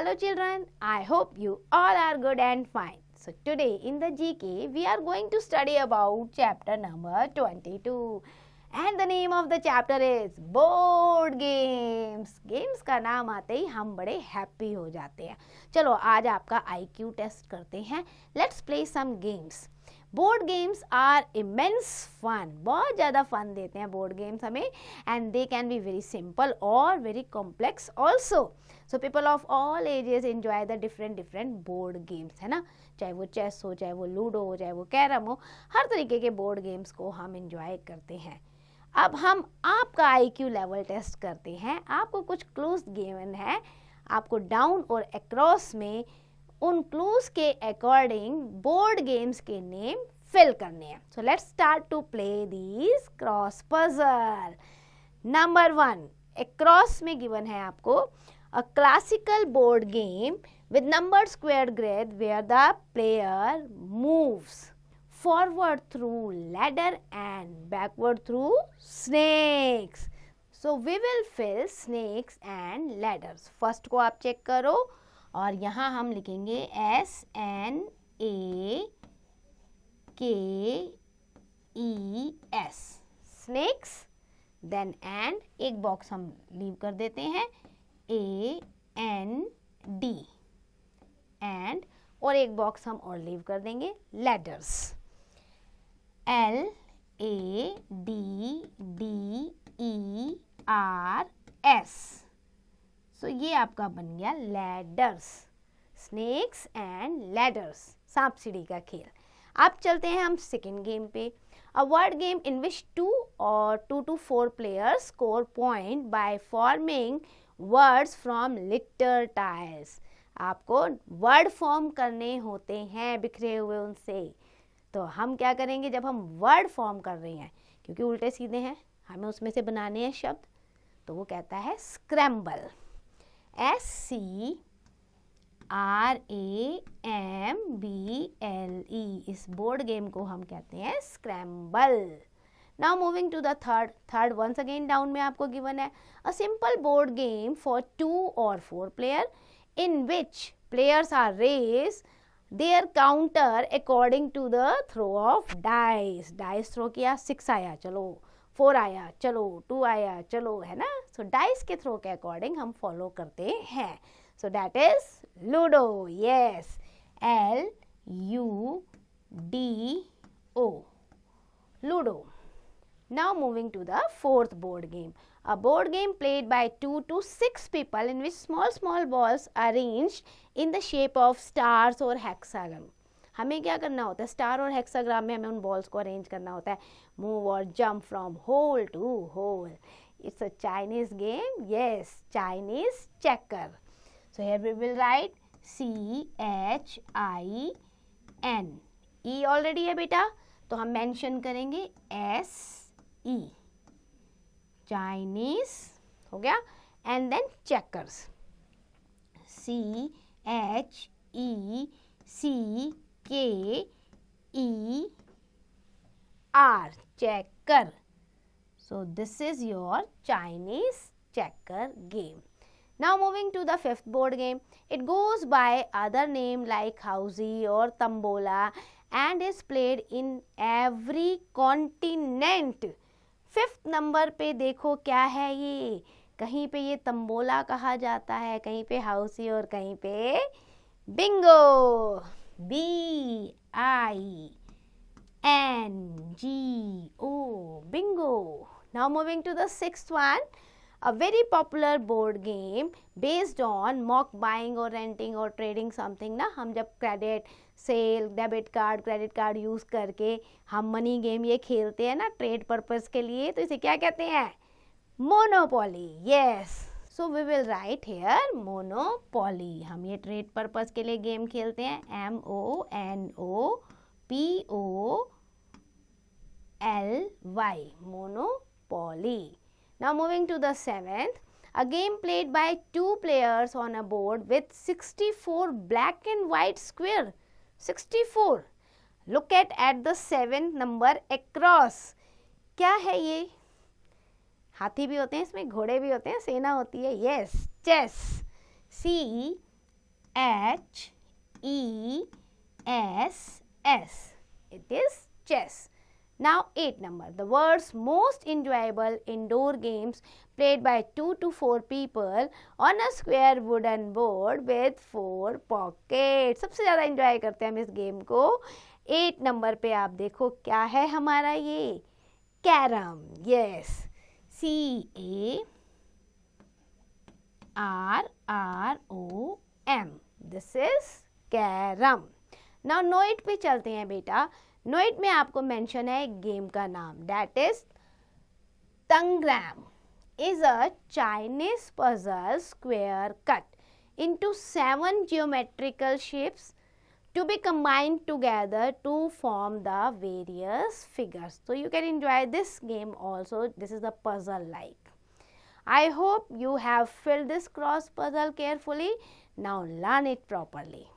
Hello children, I hope you all are good and fine. So today in the GK we are going to study about chapter number 22 and the name of the chapter is board games. Games का नाम आते ही हम बड़े happy हो जाते हैं. चलो आज आपका IQ टेस्ट करते हैं. Let's play some games. Board games are immense fun. बहुत ज़्यादा फन देते हैं बोर्ड गेम्स हमें and they can be very simple और very complex also. So people of all ages enjoy the different board games, है ना. चाहे वो चेस हो, चाहे वो लूडो हो, चाहे वो कैरम हो, हर तरीके के बोर्ड गेम्स को हम एंजॉय करते हैं. अब हम आपका IQ लेवल टेस्ट करते हैं. आपको कुछ क्लूज गिवन है, आपको डाउन और अक्रॉस में उन क्लूज के अकॉर्डिंग बोर्ड गेम्स के नेम फिल करने हैं. So let's start to play these cross puzzle. Number 1 across में गिवन है आपको a classical board game with numbered square grid where the player moves forward through ladder and backward through snakes. So we will fill snakes and ladders. First को आप check करो और यहाँ हम लिखेंगे SNAKES snakes. then and एक box हम leave कर देते हैं AND and और एक बॉक्स हम और लीव कर देंगे ladders LADDERS. सो ये आपका बन गया ladders. snakes and ladders, सांप सीढ़ी का खेल. अब चलते हैं हम सेकेंड गेम पे. A word game in which 2 or 2 to 4 players score point by forming words from litter tiles. आपको वर्ड फॉर्म करने होते हैं बिखरे हुए उनसे. तो हम क्या करेंगे जब हम वर्ड फॉर्म कर रहे हैं, क्योंकि उल्टे सीधे हैं, हमें उसमें से बनाने हैं शब्द, तो वो कहता है स्क्रैम्बल. SCRAMBLE. इस बोर्ड गेम को हम कहते हैं scramble. Now moving to the third once again down में आपको गिवन है a simple board game for 2 or 4 player in which players are raise their counter according to the throw of dice. dice throw किया, 6 आया चलो, 4 आया चलो, 2 आया चलो, है ना. सो डाइस के थ्रो के अकॉर्डिंग हम फॉलो करते हैं. So that is ludo. Yes, LUDO, ludo. Now moving to the fourth board game. A board game played by 2 to 6 people in which small balls arranged in the shape of stars or hexagon. हमें क्या करना होता है, star और hexagram में हमें उन balls को अरेंज करना होता है. मूव और jump from hole to hole. It's a Chinese game. Yes, Chinese checker. So here we will write CHIN. E already है बेटा, तो हम मेंशन करेंगे SE. चाइनीज हो गया. And then checkers, CHECKER, checker. So this is your Chinese checker game. Now moving to the fifth board game. It goes by other name like Housie or Tambola and is played in every continent. Fifth number पे देखो क्या है ये. कहीं पे ये तंबोला कहा जाता है, कहीं पे हाउसी और कहीं पे Bingo. BINGO, bingo. Now moving to the sixth one. A very popular board game based on mock buying or renting or trading something ना. हम जब credit, sale, debit card, credit card use करके हम मनी गेम ये खेलते हैं ना trade purpose के लिए, तो इसे क्या कहते हैं, monopoly. Yes, so we will write here monopoly. हम ये ट्रेड पर्पस के लिए गेम खेलते हैं. MONOPOLY, monopoly. Now moving to the seventh, a game played by 2 players on a board with 64 black and white square. 64. Look at the 7th number across. क्या है ये? हाथी भी होते हैं इसमें, घोड़े भी होते हैं, सेना होती है. Yes, chess. CHESS. H-E-S-S. It is chess. Now 8 number. The world's most enjoyable indoor games played by 2 to 4 people on a square wooden board with 4 pockets. सबसे ज़्यादा enjoy करते हैं हम इस गेम को. 8 नंबर पे आप देखो क्या है हमारा ये carrom. Yes, C-A-R-R-O-M. This is carrom. Now नोइट पे चलते हैं बेटा. नोइट में आपको मेंशन है एक गेम का नाम. That is Tangram. Is a Chinese puzzle square cut into 7 geometrical shapes to be combined together to form the various figures. So you can enjoy this game also. This is a puzzle like. I hope you have filled this cross puzzle carefully. Now learn it properly.